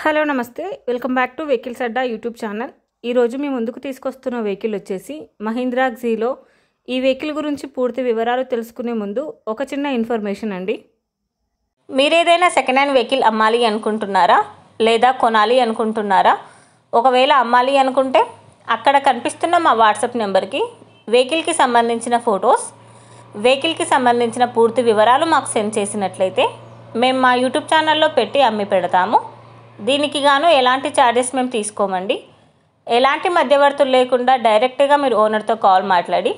Hello నమస్తే, welcome back to vehicles Adda YouTube channel. ఈరోజు మీ ముందుకు తీసుకొస్తున్న వెహికల్ వచ్చేసి మహీంద్రా ఎక్సీలో. ఈ వెహికల్ గురించి పూర్తి వివరాలు తెలుసుకునే ముందు ఒక చిన్న ఇన్ఫర్మేషన్ అండి. మీరేదైనా సెకండ్ హ్యాండ్ వెహికల్ అమ్మాలి అనుకుంటున్నారా లేదా కొనాలి అనుకుంటున్నారా? ఒకవేళ అమ్మాలి అనుకుంటే అక్కడ కనిపిస్తున్న మా వాట్సాప్ నెంబర్కి వెహికల్కి సంబంధించిన ఫొటోస్, వెహికల్కి సంబంధించిన పూర్తి వివరాలు మాకు సెండ్ చేసినట్లయితే మేము మా యూట్యూబ్ ఛానల్లో పెట్టి అమ్మి పెడతాము. దీనికి గాను ఎలాంటి ఛార్జెస్ మేము తీసుకోమండి. ఎలాంటి మధ్యవర్తులు లేకుండా డైరెక్ట్గా మీరు ఓనర్తో కాల్ మాట్లాడి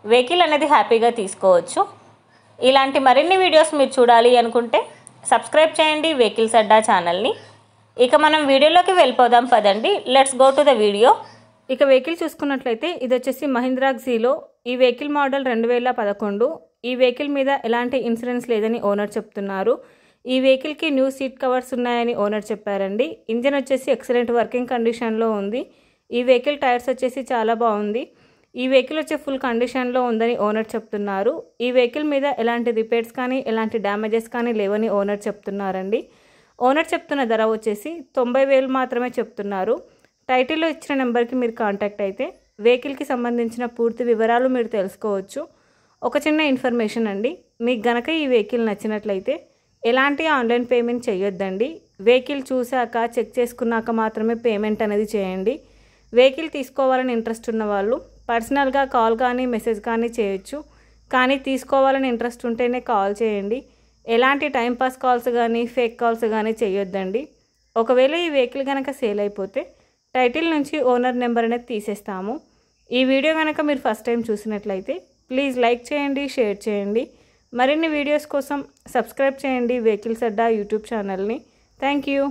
వెహికల్ అనేది హ్యాపీగా తీసుకోవచ్చు. ఇలాంటి మరిన్ని వీడియోస్ మీరు చూడాలి అనుకుంటే సబ్స్క్రైబ్ చేయండి వెహికల్స్ అడ్డా ఛానల్ని. ఇక మనం వీడియోలోకి వెళ్ళిపోదాం పదండి. Let's go to the video. ఇక వెహికల్ చూసుకున్నట్లయితే ఇది వచ్చేసి మహీంద్రా ఎక్సీలో. ఈ వెహికల్ మోడల్ 2011. ఈ వెహికల్ మీద ఎలాంటి ఇన్సూరెన్స్ లేదని ఓనర్ చెప్తున్నారు. ఈ వెహికల్కి న్యూ సీట్ కవర్స్ ఉన్నాయని ఓనర్ చెప్పారండి. ఇంజన్ వచ్చేసి ఎక్సలెంట్ వర్కింగ్ కండిషన్లో ఉంది. ఈ వెహికల్ టైర్స్ వచ్చేసి చాలా బాగుంది. ఈ వెహికల్ వచ్చే ఫుల్ కండిషన్లో ఉందని ఓనర్ చెప్తున్నారు. ఈ వెహికల్ మీద ఎలాంటి రిపేర్స్ కానీ ఎలాంటి డ్యామేజెస్ కానీ లేవని ఓనర్ చెప్తున్నారండి. ఓనర్ చెప్తున్న ధర వచ్చేసి 90,000 మాత్రమే చెప్తున్నారు. టైటిల్లో ఇచ్చిన నెంబర్కి మీరు కాంటాక్ట్ అయితే వెహికల్కి సంబంధించిన పూర్తి వివరాలు మీరు తెలుసుకోవచ్చు. ఒక చిన్న ఇన్ఫర్మేషన్ అండి, మీకు గనక ఈ వెహికల్ నచ్చినట్లయితే ఎలాంటి ఆన్లైన్ పేమెంట్ చేయొద్దండి. వెహికల్ చూశాక చెక్ చేసుకున్నాక మాత్రమే పేమెంట్ అనేది చేయండి. వెహికల్ తీసుకోవాలని ఇంట్రెస్ట్ ఉన్న వాళ్ళు పర్సనల్గా కాల్ కానీ మెసేజ్ కానీ చేయొచ్చు. కానీ తీసుకోవాలని ఇంట్రెస్ట్ ఉంటేనే కాల్ చేయండి. ఎలాంటి టైంపాస్ కాల్స్ కానీ ఫేక్ కాల్స్ కానీ చేయొద్దండి. ఒకవేళ ఈ వెహికల్ కనుక సేల్ అయిపోతే టైటిల్ నుంచి ఓనర్ నెంబర్ అనేది తీసేస్తాము. ఈ వీడియో కనుక మీరు ఫస్ట్ టైం చూసినట్లయితే ప్లీజ్ లైక్ చేయండి, షేర్ చేయండి. మరిన్ని వీడియోస్ కోసం సబ్స్క్రైబ్ చేయండి వెహికల్స్ అడ్డా యూట్యూబ్ ఛానల్ని. Thank you.